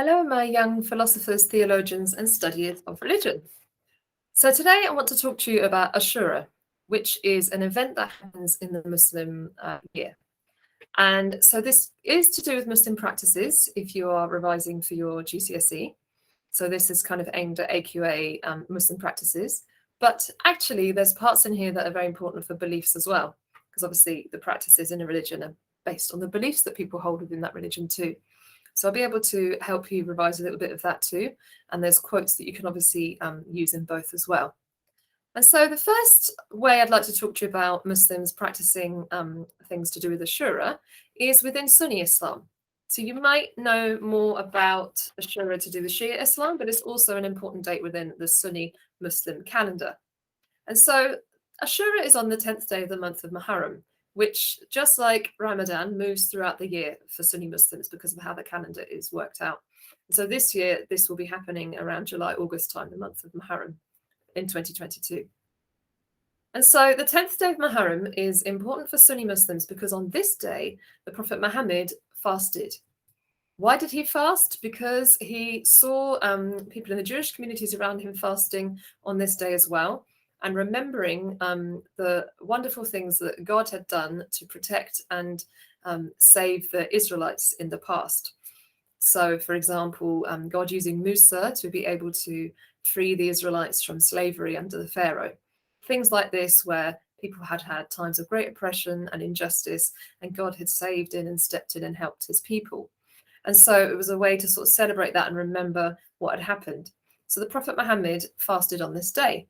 Hello, my young philosophers, theologians, and studiers of religion. So today I want to talk to you about Ashura, which is an event that happens in the Muslim year. And so this is to do with Muslim practices if you are revising for your GCSE. So this is kind of aimed at AQA Muslim practices. But actually, there's parts in here that are very important for beliefs as well, because obviously the practices in a religion are based on the beliefs that people hold within that religion too. So I'll be able to help you revise a little bit of that too. And there's quotes that you can obviously use in both as well. And so the first way I'd like to talk to you about Muslims practicing things to do with Ashura is within Sunni Islam. So you might know more about Ashura to do with Shia Islam, but it's also an important date within the Sunni Muslim calendar. And so Ashura is on the 10th day of the month of Muharram, which, just like Ramadan, moves throughout the year for Sunni Muslims because of how the calendar is worked out. So this year, this will be happening around July, August time, the month of Muharram in 2022. And so the 10th day of Muharram is important for Sunni Muslims because on this day, the Prophet Muhammad fasted. Why did he fast? Because he saw people in the Jewish communities around him fasting on this day as well, and remembering the wonderful things that God had done to protect and save the Israelites in the past. So, for example, God using Musa to be able to free the Israelites from slavery under the Pharaoh. Things like this, where people had had times of great oppression and injustice, and God had saved in and stepped in and helped his people. And so it was a way to sort of celebrate that and remember what had happened. So the Prophet Muhammad fasted on this day.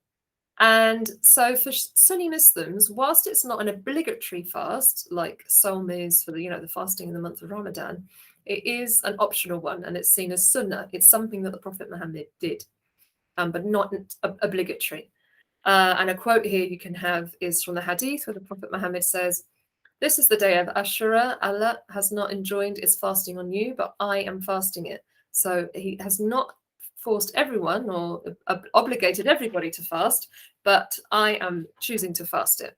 And so for Sunni Muslims, whilst it's not an obligatory fast like Sawm is for the fasting in the month of Ramadan, it is an optional one, and it's seen as sunnah. It's something that the Prophet Muhammad did, but not obligatory. And a quote here you can have is from the Hadith, where the Prophet Muhammad says, "This is the day of Ashura. Allah has not enjoined its fasting on you, but I am fasting it." So he has not forced everyone or obligated everybody to fast, but I am choosing to fast it.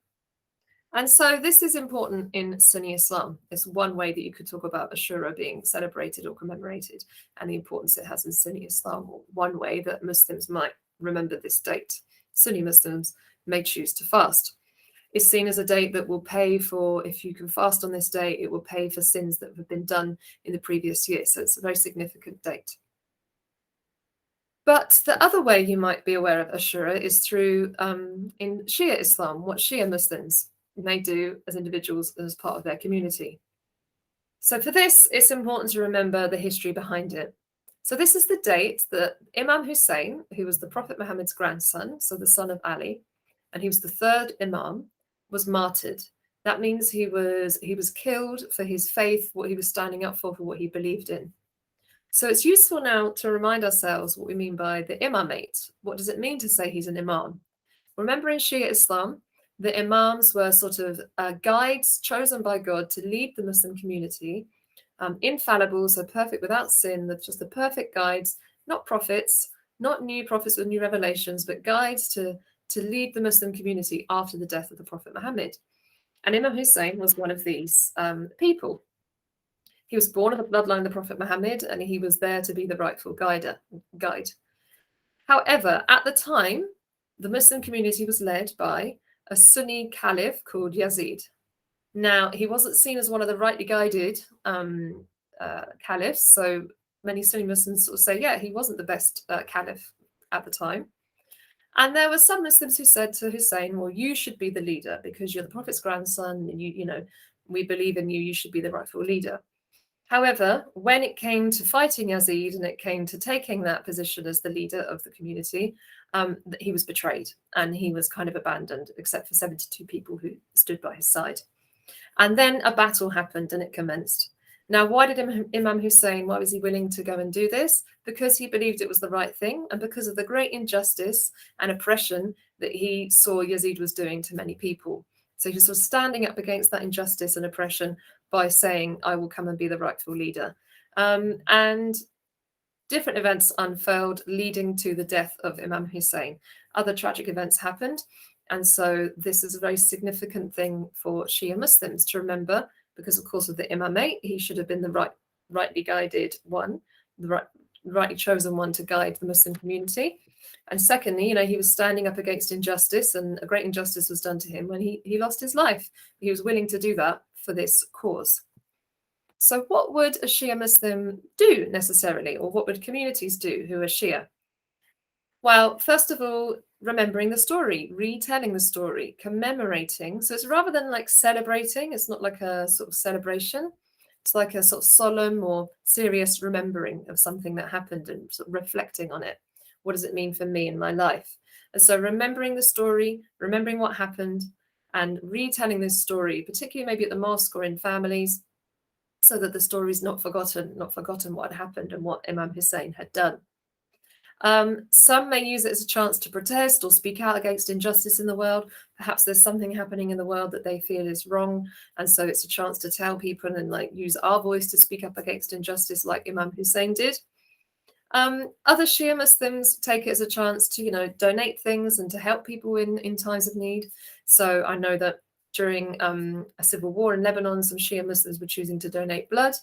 And so this is important in Sunni Islam. It's one way that you could talk about Ashura being celebrated or commemorated and the importance it has in Sunni Islam, or one way that Muslims might remember this date. Sunni Muslims may choose to fast. It's seen as a date that will pay for, if you can fast on this day, it will pay for sins that have been done in the previous year. So it's a very significant date. But the other way you might be aware of Ashura is through in Shia Islam, what Shia Muslims may do as individuals and as part of their community. So for this, it's important to remember the history behind it. So this is the date that Imam Hussein, who was the Prophet Muhammad's grandson, so the son of Ali, and he was the third Imam, was martyred. That means he was killed for his faith, what he was standing up for what he believed in. So it's useful now to remind ourselves what we mean by the imamate. What does it mean to say he's an imam? Remember, in Shia Islam, the imams were sort of guides chosen by God to lead the Muslim community, infallible, so perfect without sin, just the perfect guides, not prophets, not new prophets with new revelations, but guides to lead the Muslim community after the death of the Prophet Muhammad. And Imam Hussein was one of these people. He was born of the bloodline of the Prophet Muhammad, and he was there to be the rightful guide. However, at the time, the Muslim community was led by a Sunni caliph called Yazid. Now, he wasn't seen as one of the rightly guided caliphs, so many Sunni Muslims sort of say, yeah, he wasn't the best caliph at the time. And there were some Muslims who said to Hussein, well, you should be the leader because you're the Prophet's grandson, and we believe in you, you should be the rightful leader. However, when it came to fighting Yazid and it came to taking that position as the leader of the community, he was betrayed and he was kind of abandoned, except for 72 people who stood by his side. And then a battle happened and it commenced. Now, why did Imam Hussein, why was he willing to go and do this? Because he believed it was the right thing, and because of the great injustice and oppression that he saw Yazid was doing to many people. So he was sort of standing up against that injustice and oppression by saying, I will come and be the rightful leader. And different events unfurled, leading to the death of Imam Hussein. Other tragic events happened. And so this is a very significant thing for Shia Muslims to remember, because of course of the imamate, he should have been the rightly guided one, the rightly chosen one to guide the Muslim community. And secondly, he was standing up against injustice, and a great injustice was done to him when he lost his life. He was willing to do that for this cause. So what would a Shia Muslim do necessarily, or what would communities do who are Shia? Well, first of all, remembering the story, retelling the story, commemorating. So it's rather than like celebrating, it's not like a sort of celebration. It's like a sort of solemn or serious remembering of something that happened and sort of reflecting on it. What does it mean for me in my life? And so remembering the story, remembering what happened, and retelling this story, particularly maybe at the mosque or in families, so that the story is not forgotten what happened and what Imam Hussein had done. Some may use it as a chance to protest or speak out against injustice in the world. Perhaps there's something happening in the world that they feel is wrong, and so it's a chance to tell people and like use our voice to speak up against injustice like Imam Hussein did. Other Shia Muslims take it as a chance to, donate things and to help people in times of need. So I know that during a civil war in Lebanon, some Shia Muslims were choosing to donate blood,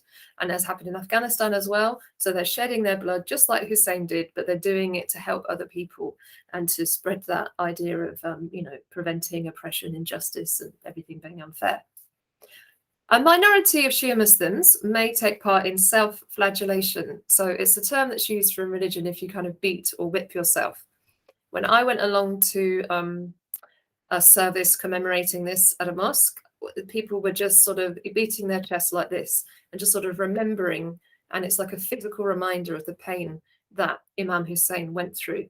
and as happened in Afghanistan as well. So they're shedding their blood just like Hussein did, but they're doing it to help other people and to spread that idea of, preventing oppression, injustice, and everything being unfair. A minority of Shia Muslims may take part in self-flagellation. So it's a term that's used for religion if you kind of beat or whip yourself. When I went along to a service commemorating this at a mosque, people were just sort of beating their chest like this and just sort of remembering. And it's like a physical reminder of the pain that Imam Hussein went through,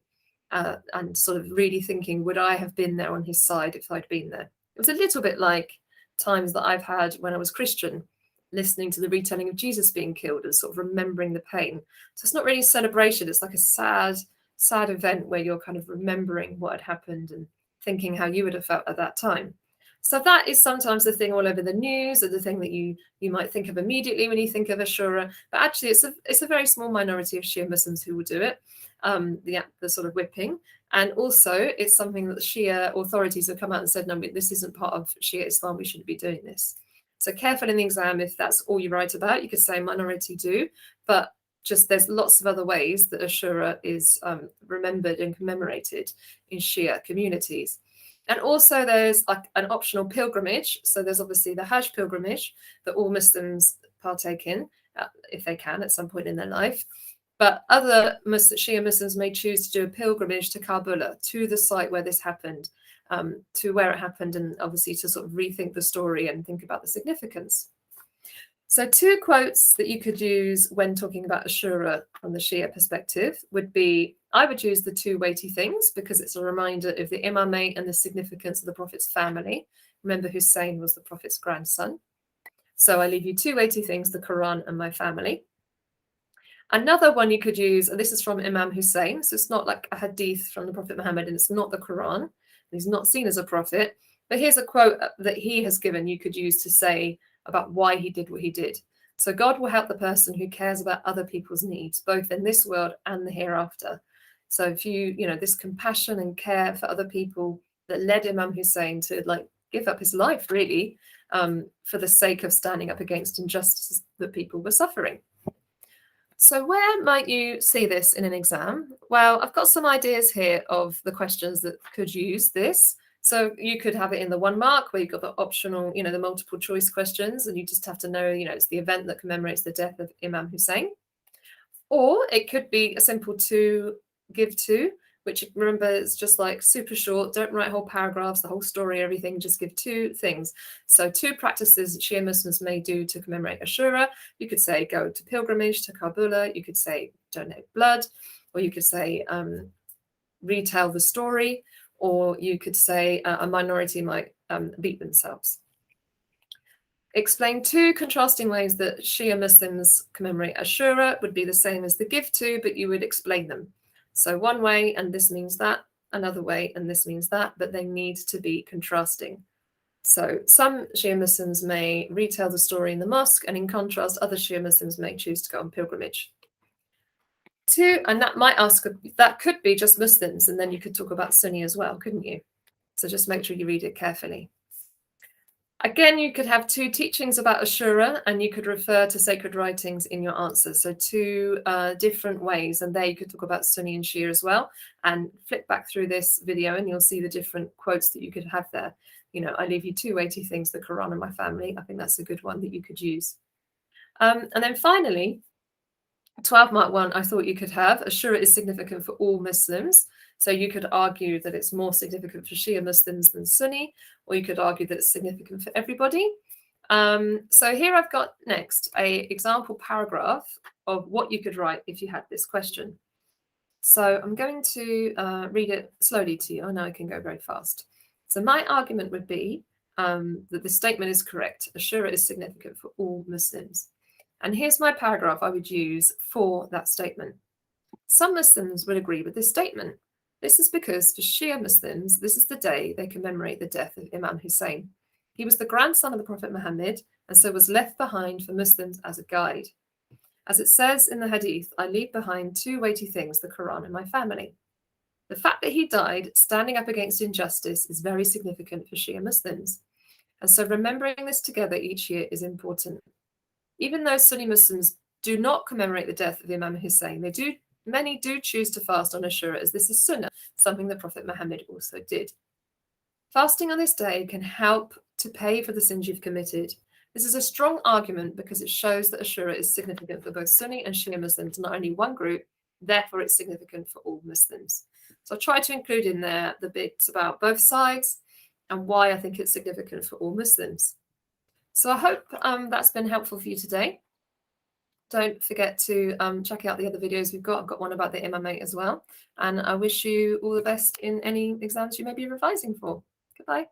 and sort of really thinking, would I have been there on his side if I'd been there? It was a little bit like times that I've had when I was Christian, listening to the retelling of Jesus being killed and sort of remembering the pain. So it's not really a celebration. It's like a sad event where you're kind of remembering what had happened and thinking how you would have felt at that time. So that is sometimes the thing all over the news, or the thing that you might think of immediately when you think of Ashura. But actually, it's a very small minority of Shia Muslims who will do it, the sort of whipping. And also, it's something that the Shia authorities have come out and said, no, this isn't part of Shia Islam. We shouldn't be doing this. So careful in the exam if that's all you write about. You could say minority do, but just there's lots of other ways that Ashura is remembered and commemorated in Shia communities. And also there's like an optional pilgrimage. So there's obviously the Hajj pilgrimage that all Muslims partake in, if they can at some point in their life. But other Shia Muslims may choose to do a pilgrimage to Karbala, to the site where this happened, to where it happened, and obviously to sort of rethink the story and think about the significance. So 2 quotes that you could use when talking about Ashura from the Shia perspective would be, I would use the 2 weighty things because it's a reminder of the imamate and the significance of the Prophet's family. Remember, Hussein was the Prophet's grandson. So I leave you 2 weighty things, the Quran and my family. Another one you could use, and this is from Imam Hussein, so it's not like a hadith from the Prophet Muhammad, and it's not the Quran. He's not seen as a prophet. But here's a quote that he has given you could use to say about why he did what he did. So God will help the person who cares about other people's needs, both in this world and the hereafter. So if this compassion and care for other people that led Imam Hussein to give up his life, really, for the sake of standing up against injustices that people were suffering. So where might you see this in an exam? Well, I've got some ideas here of the questions that could use this. So you could have it in the 1 mark where you've got the optional, the multiple choice questions, and you just have to know, it's the event that commemorates the death of Imam Hussein. Or it could be a simple give to, which remember is just like super short. Don't write whole paragraphs, the whole story, everything. Just give 2 things. So 2 practices Shia Muslims may do to commemorate Ashura. You could say go to pilgrimage to Karbala. You could say donate blood, or you could say retell the story, or you could say a minority might beat themselves. Explain 2 contrasting ways that Shia Muslims commemorate Ashura would be the same as the give to, but you would explain them. So one way, and this means that, another way, and this means that, but they need to be contrasting. So some Shia Muslims may retell the story in the mosque, and in contrast, other Shia Muslims may choose to go on pilgrimage. 2, and that could be just Muslims, and then you could talk about Sunni as well, couldn't you? So just make sure you read it carefully. Again, you could have two teachings about Ashura, and you could refer to sacred writings in your answers. So two different ways, and there you could talk about Sunni and Shia as well. And flip back through this video and you'll see the different quotes that you could have there. You know, I leave you two weighty things, the Quran and my family. I think that's a good one that you could use. And then finally, 12 mark one, I thought you could have Ashura is significant for all Muslims. So you could argue that it's more significant for Shia Muslims than Sunni, or you could argue that it's significant for everybody. So here I've got next a example paragraph of what you could write if you had this question. So I'm going to read it slowly to you. I know I can go very fast. So my argument would be that the statement is correct. Ashura is significant for all Muslims. And here's my paragraph I would use for that statement. Some Muslims would agree with this statement. This is because for Shia Muslims, this is the day they commemorate the death of Imam Hussein. He was the grandson of the Prophet Muhammad and so was left behind for Muslims as a guide. As it says in the Hadith, I leave behind two weighty things, the Quran and my family. The fact that he died standing up against injustice is very significant for Shia Muslims. And so remembering this together each year is important. Even though Sunni Muslims do not commemorate the death of Imam Hussein, many do choose to fast on Ashura, as this is Sunnah, something the Prophet Muhammad also did. Fasting on this day can help to pay for the sins you've committed. This is a strong argument because it shows that Ashura is significant for both Sunni and Shia Muslims, not only one group, therefore it's significant for all Muslims. So I try to include in there the bits about both sides and why I think it's significant for all Muslims. So I hope that's been helpful for you today. Don't forget to check out the other videos we've got. I've got one about the imamate as well. And I wish you all the best in any exams you may be revising for. Goodbye.